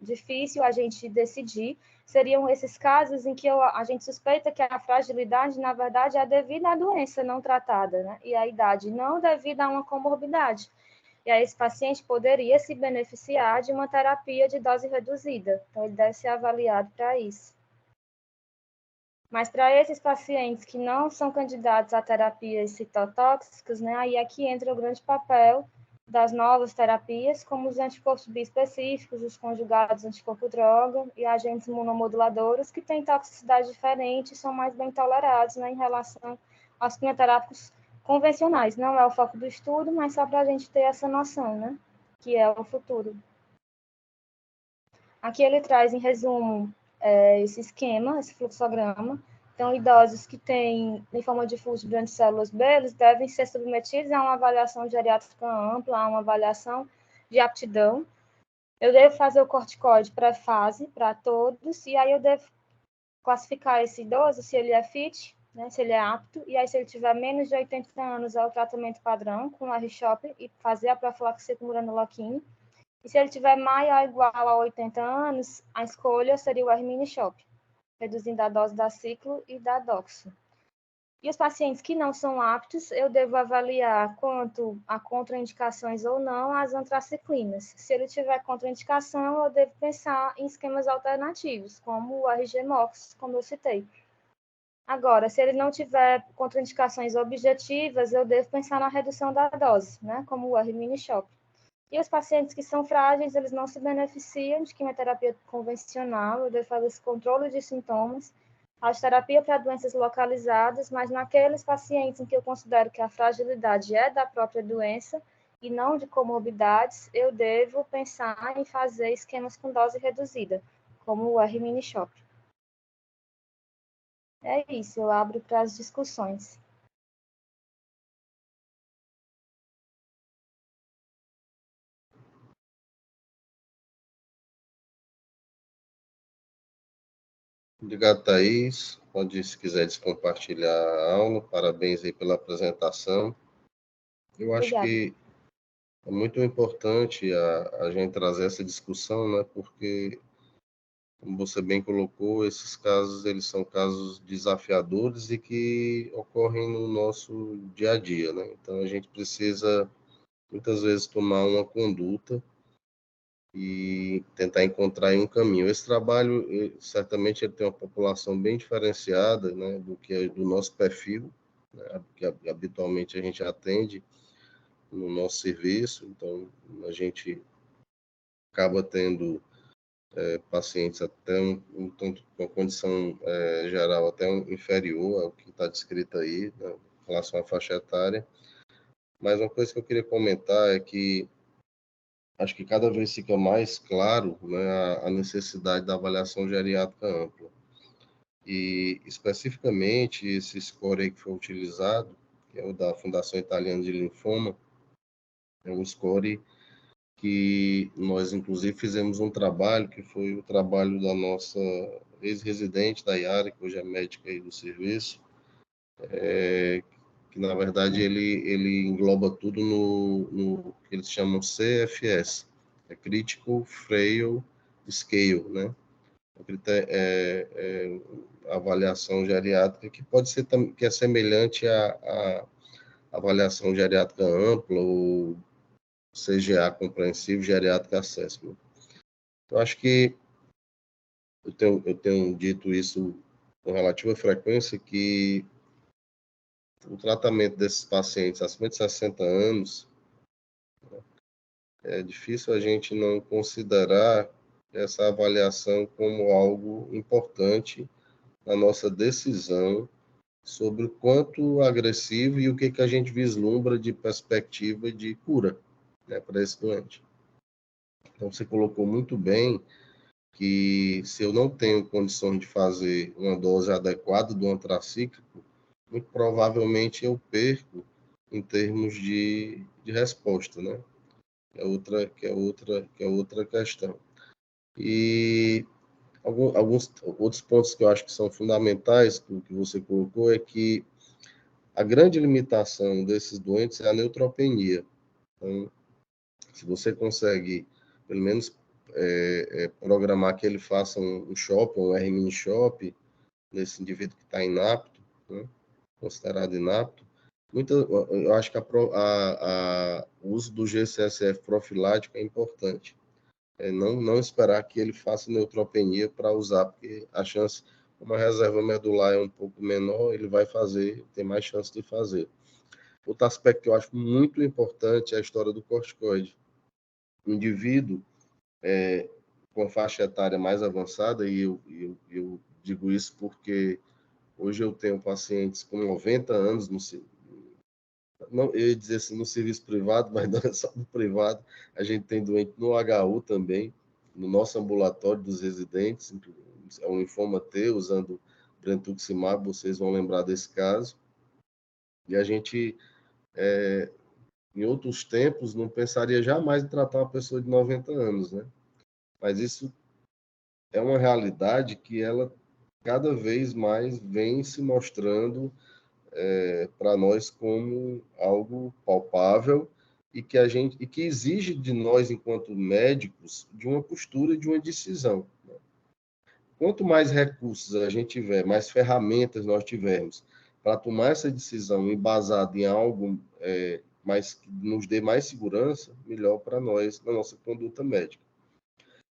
S1: difícil a gente decidir, seriam esses casos em que a gente suspeita que a fragilidade, na verdade, é devido à doença não tratada, né? E a idade, não devido a uma comorbidade. E aí esse paciente poderia se beneficiar de uma terapia de dose reduzida. Então, ele deve ser avaliado para isso. Mas para esses pacientes que não são candidatos a terapias citotóxicas, né, aí aqui entra o grande papel das novas terapias, como os anticorpos biespecíficos, os conjugados anticorpo-droga e agentes imunomoduladores, que têm toxicidade diferente e são mais bem tolerados, né, em relação aos quimioterápicos convencionais. Não é o foco do estudo, mas só para a gente ter essa noção, né, que é o futuro. Aqui ele traz, em resumo, esse esquema, esse fluxograma. Então, idosos que têm linfoma difuso de grandes células B, eles devem ser submetidos a uma avaliação geriátrica ampla, a uma avaliação de aptidão. Eu devo fazer o corticoide pré-fase para todos, e aí eu devo classificar esse idoso, se ele é fit, né, se ele é apto, e aí se ele tiver menos de 80 anos, é o tratamento padrão com R-SHOP e fazer a profilaxia com granuloquina. E se ele tiver maior ou igual a 80 anos, a escolha seria o R-mini-SHOP, reduzindo a dose da ciclo e da doxo. E os pacientes que não são aptos, eu devo avaliar quanto a contraindicações ou não às antraciclinas. Se ele tiver contraindicação, eu devo pensar em esquemas alternativos, como o RG-MOX, como eu citei. Agora, se ele não tiver contraindicações objetivas, eu devo pensar na redução da dose, né, como o R-mini-SHOP. E os pacientes que são frágeis, eles não se beneficiam de quimioterapia convencional, eu devo fazer esse controle de sintomas, radioterapia para doenças localizadas, mas naqueles pacientes em que eu considero que a fragilidade é da própria doença e não de comorbidades, eu devo pensar em fazer esquemas com dose reduzida, como o R-mini-SHOP. É isso, eu abro para as discussões.
S2: Obrigado, Thaís. Pode, se quiser, compartilhar a aula. Parabéns aí pela apresentação. Eu acho
S1: Obrigada.
S2: que é muito importante a gente trazer essa discussão, né? Porque, como você bem colocou, esses casos, eles são casos desafiadores e que ocorrem no nosso dia a dia, né? Então, a gente precisa, muitas vezes, tomar uma conduta e tentar encontrar um caminho. Esse trabalho, certamente, ele tem uma população bem diferenciada, né, do que do nosso perfil, né, que habitualmente a gente atende no nosso serviço. Então, a gente acaba tendo pacientes até tanto com condição geral até inferior ao que está descrito aí, né, em relação à faixa etária. Mas uma coisa que eu queria comentar é que acho que cada vez fica mais claro, né, a necessidade da avaliação geriátrica ampla. E, especificamente, esse score aí que foi utilizado, que é o da Fundação Italiana de Linfoma, é um score que nós, inclusive, fizemos um trabalho, que foi o trabalho da nossa ex-residente, da Yara, que hoje é médica aí do serviço, que, na verdade, ele engloba tudo no que eles chamam CFS, é Critical Frail Scale, né? A avaliação geriátrica, que pode ser que é semelhante à avaliação geriátrica ampla, ou CGA, Comprehensive Geriatric Assessment. Eu acho que eu tenho dito isso com relativa frequência, que o tratamento desses pacientes acima de 60 anos, é difícil a gente não considerar essa avaliação como algo importante na nossa decisão sobre o quanto agressivo e o que a gente vislumbra de perspectiva de cura, né, para esse doente. Então, você colocou muito bem que, se eu não tenho condições de fazer uma dose adequada do antracíclico, muito provavelmente eu perco em termos de resposta, né? Que é outra questão. E alguns outros pontos que eu acho que são fundamentais, que você colocou, é que a grande limitação desses doentes é a neutropenia. Então, se você consegue, pelo menos, programar que ele faça um SHOP, um R-mini SHOP, nesse indivíduo que está inapto, né, considerado inapto, eu acho que o uso do G-CSF profilático é importante. Não esperar que ele faça neutropenia para usar, porque a chance, como a reserva medular é um pouco menor, ele vai tem mais chance de fazer. Outro aspecto que eu acho muito importante é a história do corticoide. O indivíduo com faixa etária mais avançada, e eu digo isso porque hoje eu tenho pacientes com 90 anos não, eu ia dizer assim, no serviço privado, mas não é só no privado, a gente tem doente no HU também, no nosso ambulatório dos residentes, é um linfoma T, usando brentuximab, vocês vão lembrar desse caso, e a gente, em outros tempos, não pensaria jamais em tratar uma pessoa de 90 anos, né? Mas isso é uma realidade que ela cada vez mais vem se mostrando para nós como algo palpável e que exige de nós, enquanto médicos, de uma postura e de uma decisão. Quanto mais recursos a gente tiver, mais ferramentas nós tivermos para tomar essa decisão embasada em algo que nos dê mais segurança, melhor para nós, na nossa conduta médica.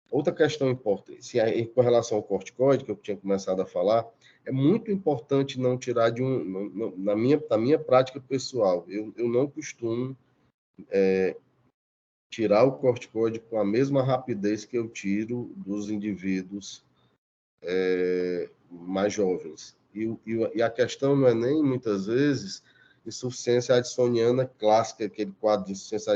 S2: Outra questão importante, com relação ao corticoide, que eu tinha começado a falar, é muito importante não tirar na minha prática pessoal, eu não costumo tirar o corticoide com a mesma rapidez que eu tiro dos indivíduos mais jovens. E a questão não é nem, muitas vezes, insuficiência addisoniana clássica, aquele quadro de insuficiência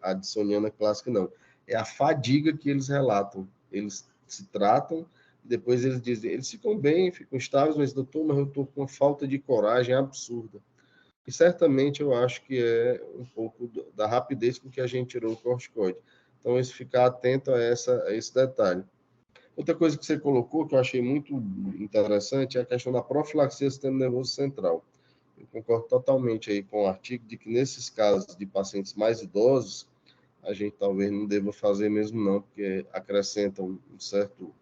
S2: addisoniana clássica, não. É a fadiga que eles relatam. Eles se tratam, depois eles dizem, eles ficam bem, ficam estáveis, mas, doutor, mas eu estou com uma falta de coragem absurda. E certamente eu acho que é um pouco da rapidez com que a gente tirou o corticoide. Então, ficar atento a esse detalhe. Outra coisa que você colocou, que eu achei muito interessante, é a questão da profilaxia do sistema nervoso central. Eu concordo totalmente aí com o artigo de que, nesses casos de pacientes mais idosos, a gente talvez não deva fazer mesmo não, porque acrescenta um certo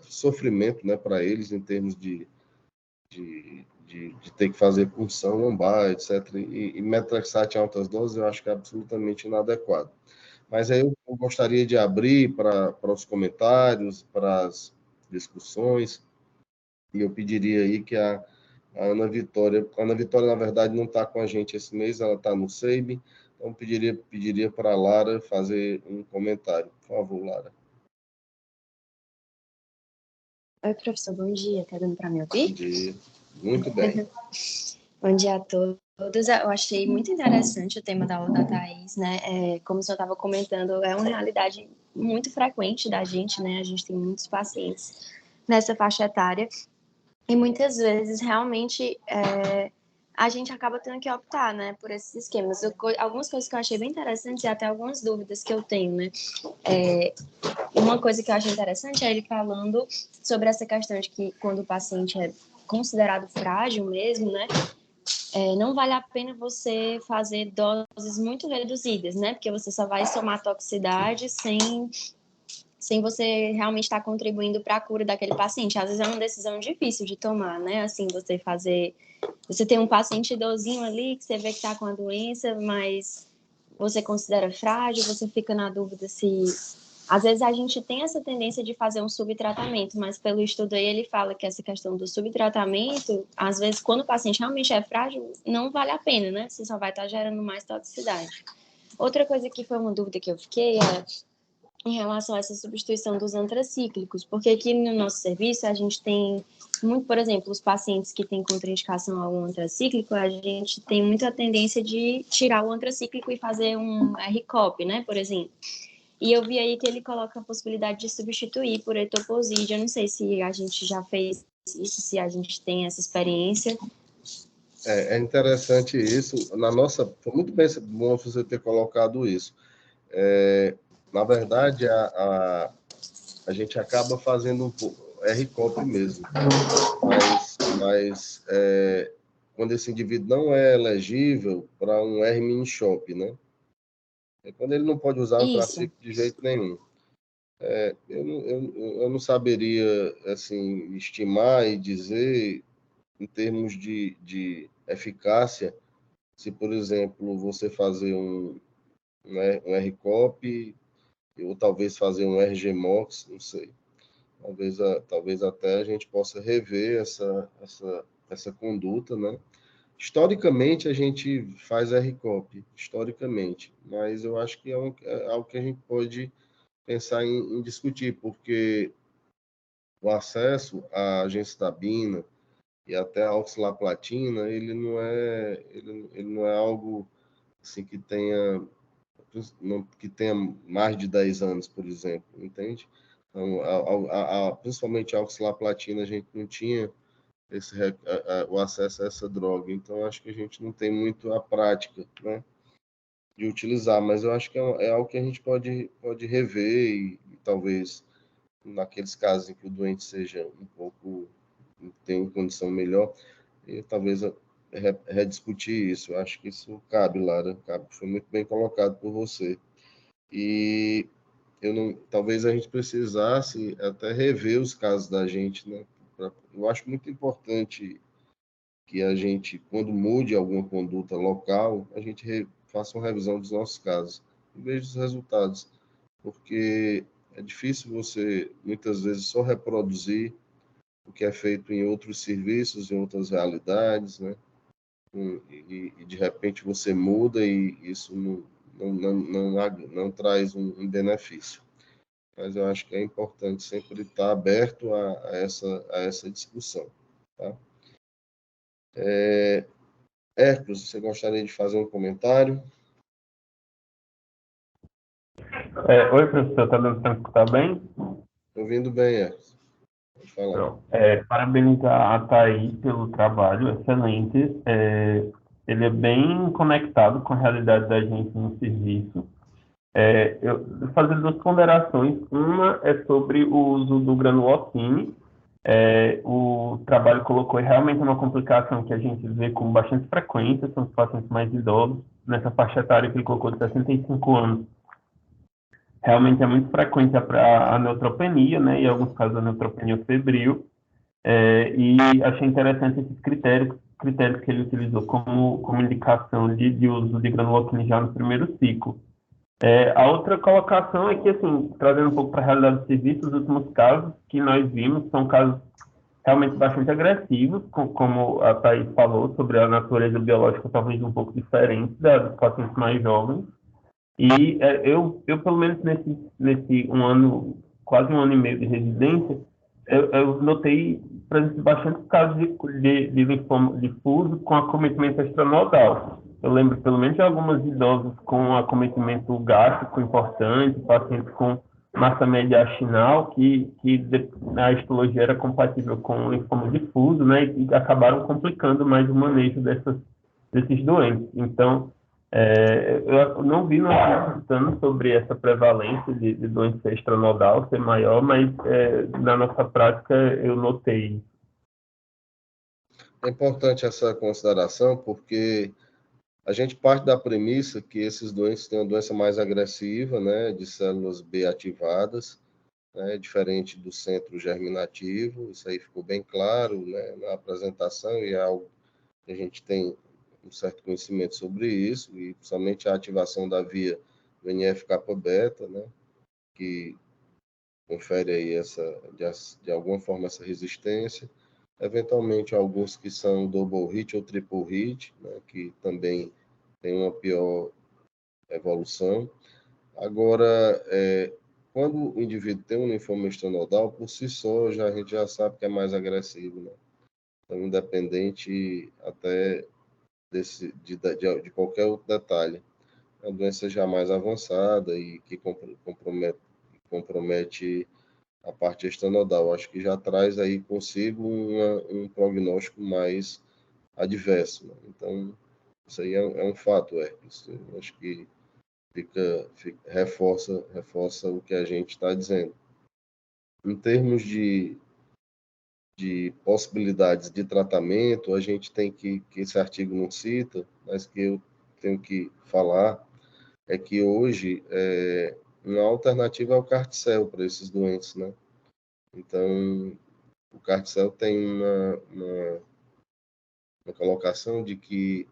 S2: sofrimento, né, para eles, em termos de ter que fazer punção lombar, etc. E metotrexato em altas doses eu acho que é absolutamente inadequado. Mas aí eu gostaria de abrir para os comentários, para as discussões, e eu pediria aí que a Ana Vitória, na verdade, não está com a gente esse mês, ela está no SEIB, então pediria para a Lara fazer um comentário. Por favor, Lara.
S3: Oi, professor, bom dia. Está dando para me ouvir?
S2: Bom dia. Muito bem.
S3: Bom dia a todos. Eu achei muito interessante o tema da aula da Thaís, né? Como o senhor estava comentando, é uma realidade muito frequente da gente, né? A gente tem muitos pacientes nessa faixa etária e muitas vezes realmente a gente acaba tendo que optar, né, por esses esquemas. Algumas coisas que eu achei bem interessantes e até algumas dúvidas que eu tenho, né? Uma coisa que eu achei interessante é ele falando sobre essa questão de que quando o paciente é considerado frágil mesmo, né? Não vale a pena você fazer doses muito reduzidas, né? Porque você só vai somar toxicidade sem você realmente estar contribuindo para a cura daquele paciente. Às vezes é uma decisão difícil de tomar, né? Assim, você tem um paciente idosinho ali que você vê que está com a doença, mas você considera frágil, você fica na dúvida se... Às vezes a gente tem essa tendência de fazer um subtratamento, mas pelo estudo aí ele fala que essa questão do subtratamento, às vezes quando o paciente realmente é frágil, não vale a pena, né? Você só vai estar gerando mais toxicidade. Outra coisa que foi uma dúvida que eu fiquei em relação a essa substituição dos antracíclicos, porque aqui no nosso serviço a gente tem muito, por exemplo, os pacientes que têm contraindicação ao antracíclico, a gente tem muita tendência de tirar o antracíclico e fazer um RCOP, né, por exemplo. E eu vi aí que ele coloca a possibilidade de substituir por etoposide. Eu não sei se a gente já fez isso, se a gente tem essa experiência.
S2: É interessante isso. Foi muito bom você ter colocado isso. Na verdade, a gente acaba fazendo um pouco RCOP mesmo, mas quando esse indivíduo não é elegível para um R-mini-shop, né? É quando ele não pode usar o traciclo de jeito nenhum. Eu não saberia assim, estimar e dizer em termos de eficácia, se, por exemplo, você fazer um RCOP ou talvez fazer um RGMOX, não sei. Talvez até a gente possa rever essa conduta, né? Historicamente, a gente faz RCOP, historicamente, mas eu acho que é algo que a gente pode pensar em discutir, porque o acesso à gencitabina e até a oxaliplatina, ele não é algo assim que tenha mais de 10 anos, por exemplo, entende? Então, principalmente a oxaliplatina, a gente não tinha o acesso a essa droga, então acho que a gente não tem muito a prática, né, de utilizar, mas eu acho que é algo que a gente pode rever e talvez naqueles casos em que o doente seja um pouco, tem uma condição melhor, e talvez rediscutir isso. Eu acho que isso cabe, Lara, foi muito bem colocado por você. E talvez a gente precisasse até rever os casos da gente, né? Eu acho muito importante que a gente, quando mude alguma conduta local, a gente faça uma revisão dos nossos casos e veja os resultados, porque é difícil você, muitas vezes, só reproduzir o que é feito em outros serviços, em outras realidades, né? E de repente você muda e isso não traz um benefício. Mas eu acho que é importante sempre estar aberto a essa discussão. Tá? Hércules, você gostaria de fazer um comentário?
S4: Oi, professor, está dando para escutar bem?
S2: Estou ouvindo bem, Hércules. Pode falar.
S4: Parabenizar a Thaís pelo trabalho, excelente. Ele é bem conectado com a realidade da gente no serviço. Eu vou fazer duas ponderações. Uma é sobre o uso do granulocine. O trabalho colocou realmente uma complicação que a gente vê com bastante frequência, são os pacientes mais idosos, nessa faixa etária que ele colocou de 65 anos. Realmente é muito frequente a neutropenia, né, e em alguns casos a neutropenia febril, e achei interessante esses critérios que ele utilizou como indicação de uso de granuloquina já no primeiro ciclo. A outra colocação é que, assim, trazendo um pouco para a realidade do serviço, os últimos casos que nós vimos são casos realmente bastante agressivos, como a Thaís falou, sobre a natureza biológica talvez um pouco diferente dos pacientes mais jovens. E eu pelo menos nesse quase um ano e meio de residência, eu notei, por exemplo, bastante casos de linfoma difuso com acometimento extranodal. Eu lembro pelo menos de algumas idosas com acometimento gástrico importante, pacientes com massa média achinal, que a histologia era compatível com linfoma difuso, né, e acabaram complicando mais o manejo desses doentes. Então, eu não vi notícias tanto sobre essa prevalência de doença extranodal ser maior, mas na nossa prática eu notei.
S2: É importante essa consideração porque a gente parte da premissa que esses doentes têm uma doença mais agressiva, né, de células B ativadas, né, diferente do centro germinativo. Isso aí ficou bem claro, né, na apresentação, e é algo que a gente tem um certo conhecimento sobre isso, e principalmente a ativação da via VNF-kappa-beta, né, que confere aí de alguma forma essa resistência. Eventualmente, alguns que são double hit ou triple hit, né, que também tem uma pior evolução. Agora, quando o indivíduo tem um linfoma extranodal, por si só, a gente já sabe que é mais agressivo, né? Então, independente até de qualquer outro detalhe, a doença já mais avançada e que compromete a parte extranodal. Acho que já traz aí consigo um prognóstico mais adverso, né? Então, isso aí é um fato, Herpes. Eu acho que reforça o que a gente está dizendo. Em termos de possibilidades de tratamento, a gente tem que esse artigo não cita, mas que eu tenho que falar, é que hoje uma alternativa é o Carticel para esses doentes, né? Então, o Carticel tem uma colocação de que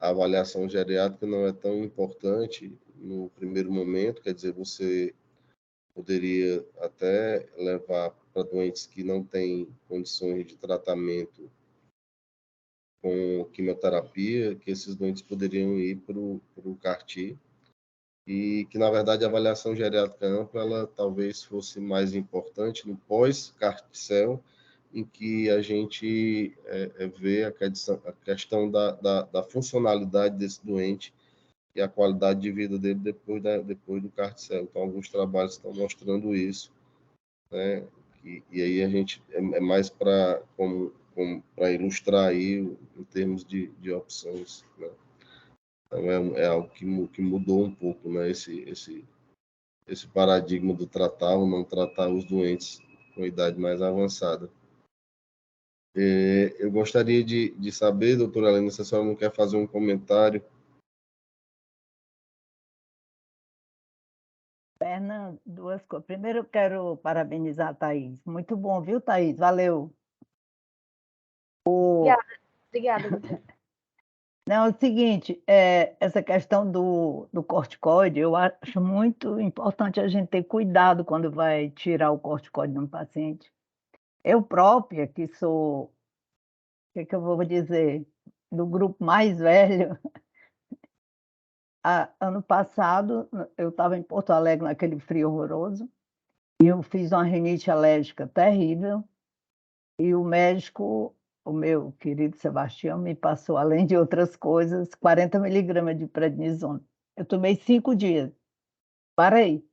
S2: a avaliação geriátrica não é tão importante no primeiro momento, quer dizer, você poderia até levar para doentes que não têm condições de tratamento com quimioterapia, que esses doentes poderiam ir para o CAR-T, e que, na verdade, a avaliação geriátrica ampla, ela talvez fosse mais importante no pós-CAR-T-cell, em que a gente vê a questão da funcionalidade desse doente e a qualidade de vida dele depois do CAR-T-cell. Então, alguns trabalhos estão mostrando isso, né? E aí a gente é mais para ilustrar aí em termos de opções, né? Então, é algo que mudou um pouco, né? Esse paradigma do tratar ou não tratar os doentes com idade mais avançada. Eu gostaria de saber, doutora Helena, se a senhora não quer fazer um comentário.
S5: Fernando, duas coisas. Primeiro, eu quero parabenizar a Thaís. Muito bom, viu, Thaís? Valeu.
S1: Obrigada, doutora.
S5: Não, é o seguinte, essa questão do corticoide, eu acho muito importante a gente ter cuidado quando vai tirar o corticoide de um paciente. Eu própria, que sou, o que eu vou dizer, do grupo mais velho, ano passado eu estava em Porto Alegre, naquele frio horroroso, e eu fiz uma rinite alérgica terrível, e o médico, o meu querido Sebastião, me passou, além de outras coisas, 40 miligramas de prednisona. Eu tomei 5 dias. Parei.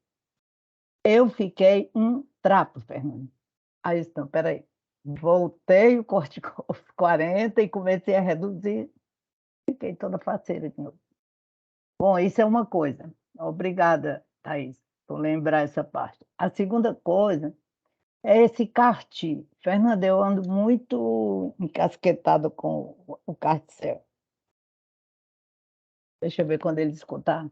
S5: Eu fiquei um trapo, Fernando. Aí, então, peraí. Voltei o corticóide 40 e comecei a reduzir. Fiquei toda faceira de novo. Bom, isso é uma coisa. Obrigada, Thaís, por lembrar essa parte. A segunda coisa é esse CAR-T. Fernanda, eu ando muito encasquetada com o CAR-T-cell. Deixa eu ver quando ele escutar.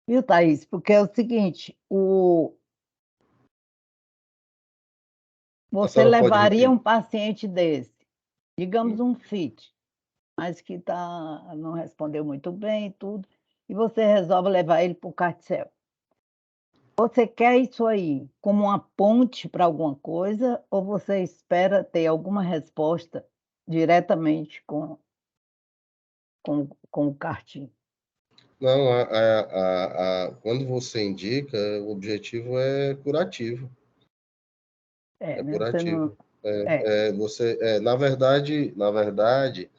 S5: Viu, Thaís? Porque é o seguinte, você levaria um paciente desse, digamos um FIT, mas que não respondeu muito bem e tudo, e você resolve levar ele para o CAR-T-cell. Você quer isso aí como uma ponte para alguma coisa ou você espera ter alguma resposta diretamente com o CAR-T?
S2: Não, quando você indica, o objetivo é curativo. É
S5: Né? Você não...
S2: curativo. Na verdade,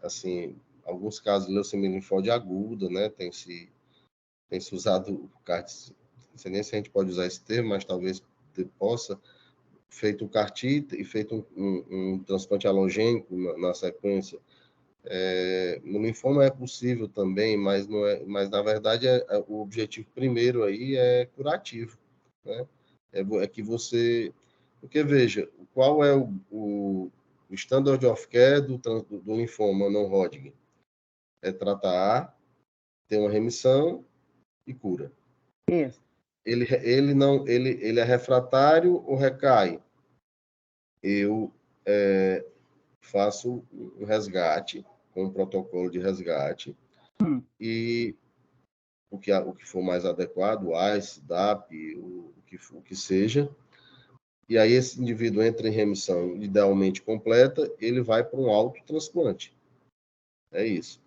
S2: assim, alguns casos de leucemia linfóide aguda, né? Tem se usado o CAR, não sei nem se a gente pode usar esse termo, mas talvez possa, feito um CAR-T e feito um transplante alogênico na sequência. No linfoma é possível também, mas não é, mas na verdade o objetivo primeiro aí é curativo, né? É que você, porque veja, qual é o standard of care do linfoma não Hodgkin? É tratar, ter uma remissão e cura.
S5: Isso.
S2: Ele é refratário ou recai? Eu faço um resgate, com um protocolo de resgate, e o que for mais adequado, AIS, DAP, o que seja, e aí esse indivíduo entra em remissão idealmente completa, ele vai para um autotransplante. É isso.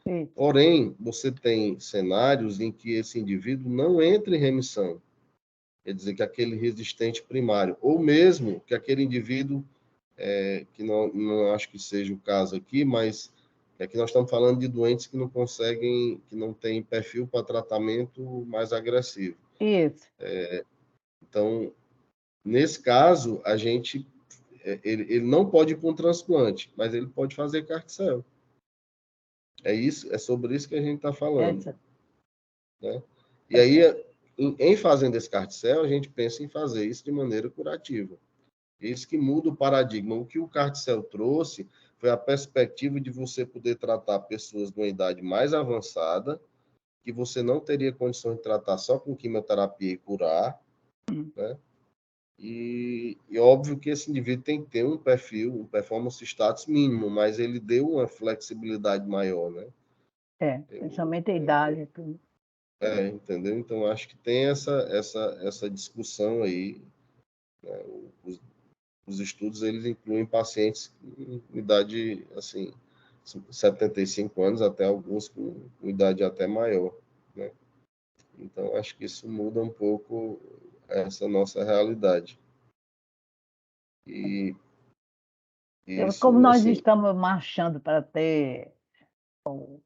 S5: Isso.
S2: Porém, você tem cenários em que esse indivíduo não entra em remissão, quer dizer que aquele resistente primário, ou mesmo que aquele indivíduo, que não acho que seja o caso aqui, mas aqui nós estamos falando de doentes que não conseguem, que não têm perfil para tratamento mais agressivo.
S5: Isso.
S2: Então, nesse caso, a gente, ele não pode ir para um transplante, mas ele pode fazer CAR-T-cell. É sobre isso que a gente está falando. Né? E aí, em fazendo esse CAR-T-cell, a gente pensa em fazer isso de maneira curativa. Isso que muda o paradigma. O que o CAR-T-cell trouxe foi a perspectiva de você poder tratar pessoas de uma idade mais avançada, que você não teria condições de tratar só com quimioterapia e curar, né? E óbvio que esse indivíduo tem que ter um perfil, um performance status mínimo, mas ele deu uma flexibilidade maior, né?
S5: Principalmente a idade.
S2: Entendeu? Então, acho que tem essa discussão aí, né? Os estudos, eles incluem pacientes com idade, assim, 75 anos, até alguns com idade até maior, né? Então, acho que isso muda um pouco essa nossa realidade. E
S5: Como
S2: isso,
S5: nós
S2: assim,
S5: estamos marchando para ter o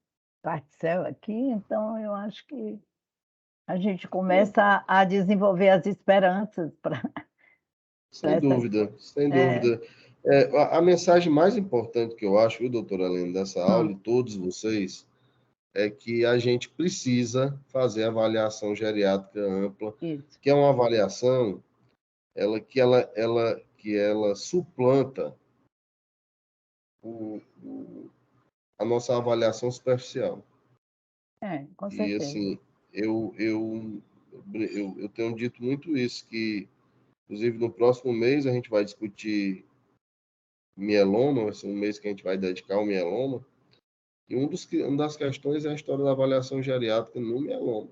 S5: CAR-T-cell aqui, então eu acho que a gente começa a desenvolver as esperanças para
S2: sem
S5: essa
S2: dúvida,
S5: coisa.
S2: sem dúvida. A mensagem mais importante que eu acho, viu, doutora Helena, dessa aula, e todos vocês, é que a gente precisa fazer avaliação geriátrica ampla,
S5: Isso.
S2: que é uma avaliação que ela suplanta a nossa avaliação superficial.
S5: Com
S2: E,
S5: certeza.
S2: assim, eu tenho dito muito isso, que, inclusive, no próximo mês a gente vai discutir mieloma, vai ser um mês que a gente vai dedicar ao mieloma, e uma das questões é a história da avaliação geriátrica no mieloma,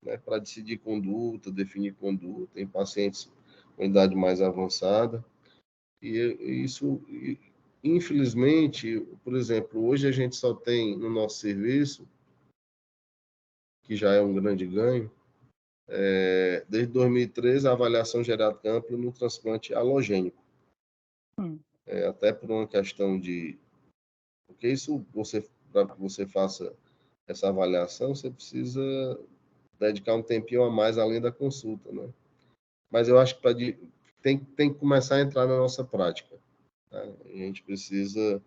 S2: né, para decidir conduta, definir conduta em pacientes com idade mais avançada. E isso, infelizmente, por exemplo, hoje a gente só tem no nosso serviço, que já é um grande ganho, desde 2013, a avaliação geriátrica ampla no transplante alogênico. Até por uma questão de... Porque isso, para que você faça essa avaliação, você precisa dedicar um tempinho a mais além da consulta, né? Mas eu acho que tem que começar a entrar na nossa prática. Tá? A gente precisa,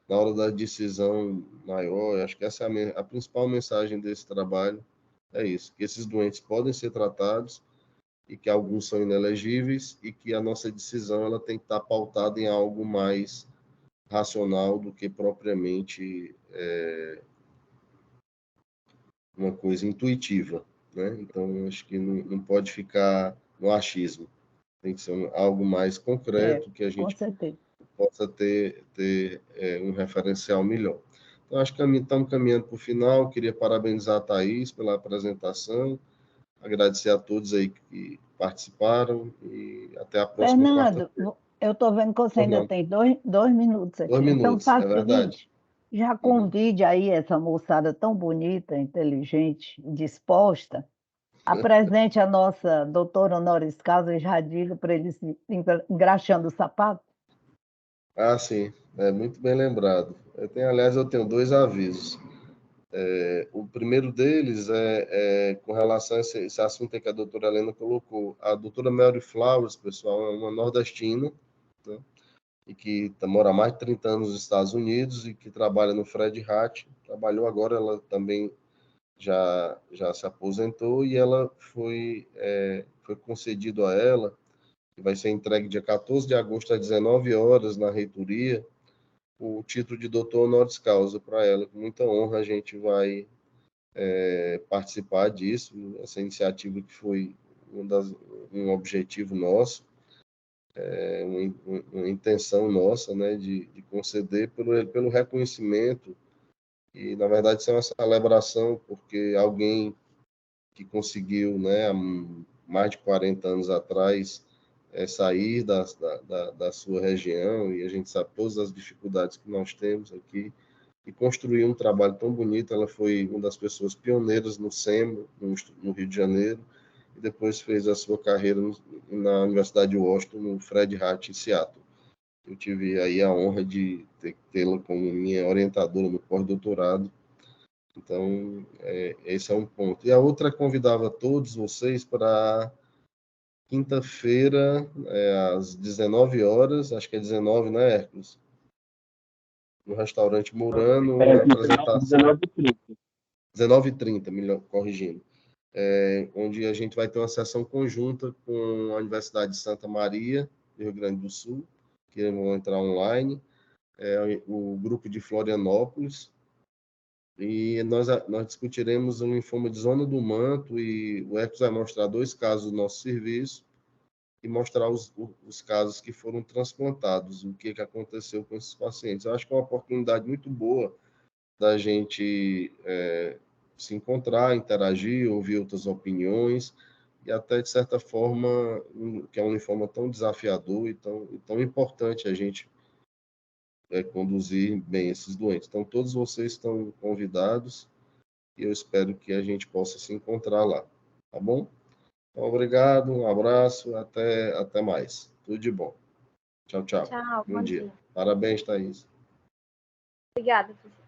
S2: na hora da decisão maior, eu acho que essa é a principal mensagem desse trabalho, é isso, que esses doentes podem ser tratados e que alguns são inelegíveis e que a nossa decisão ela tem que estar pautada em algo mais racional do que propriamente uma coisa intuitiva, né? Então, acho que não pode ficar no achismo. Tem que ser algo mais concreto, que a gente possa ter um referencial melhor. Então, acho que estamos caminhando para o final. Queria parabenizar a Thaís pela apresentação, agradecer a todos aí que participaram e até a próxima
S5: Fernando,
S2: quarta-feira.
S5: eu estou vendo que você ainda tem 2 minutos aqui.
S2: 2
S5: Então,
S2: minutos,
S5: faça
S2: é
S5: o
S2: verdade.
S5: seguinte, Já convide aí essa moçada tão bonita, inteligente, disposta, apresente a nossa doutora honoris causa e já diga para eles engraxando o sapato.
S2: Ah, sim, é muito bem lembrado. Aliás, eu tenho 2 avisos. O primeiro deles é com relação a esse assunto que a doutora Helena colocou. A doutora Mary Flowers, pessoal, é uma nordestina, né, e que mora há mais de 30 anos nos Estados Unidos e que trabalha no Fred Hatt. Trabalhou agora, ela também já se aposentou e ela foi concedido a ela, que vai ser entregue dia 14 de agosto às 19 horas na reitoria, o título de doutor honoris causa para ela. Com muita honra a gente vai participar disso, essa iniciativa que foi um objetivo nosso, uma intenção nossa, né, de conceder pelo reconhecimento, e na verdade isso é uma celebração, porque alguém que conseguiu, né, há mais de 40 anos atrás, sair da sua região, e a gente sabe todas as dificuldades que nós temos aqui, e construir um trabalho tão bonito. Ela foi uma das pessoas pioneiras no SEMO, no Rio de Janeiro, e depois fez a sua carreira na Universidade de Washington, no Fred Hatt, em Seattle. Eu tive aí a honra de tê-la como minha orientadora no pós-doutorado. Então, esse é um ponto. E a outra, convidava todos vocês para quinta-feira, às 19 horas, acho que é 19, né, Hércules? No restaurante Murano, uma apresentação.
S4: 19h30.
S2: 19h30, melhor, corrigindo. Onde a gente vai ter uma sessão conjunta com a Universidade de Santa Maria, do Rio Grande do Sul, que vão entrar online, o grupo de Florianópolis, e nós discutiremos um linfoma de zona do manto, e o Hércules vai mostrar 2 casos do nosso serviço e mostrar os casos que foram transplantados, o que aconteceu com esses pacientes. Eu acho que é uma oportunidade muito boa da gente se encontrar, interagir, ouvir outras opiniões, e até, de certa forma, que é um linfoma tão desafiador e tão importante a gente conduzir bem esses doentes. Então, todos vocês estão convidados e eu espero que a gente possa se encontrar lá, tá bom? Então, obrigado, um abraço, até mais. Tudo de bom. Tchau, tchau.
S1: Tchau,
S2: Bom dia.
S1: dia.
S2: Parabéns, Thaís.
S1: Obrigada, professor.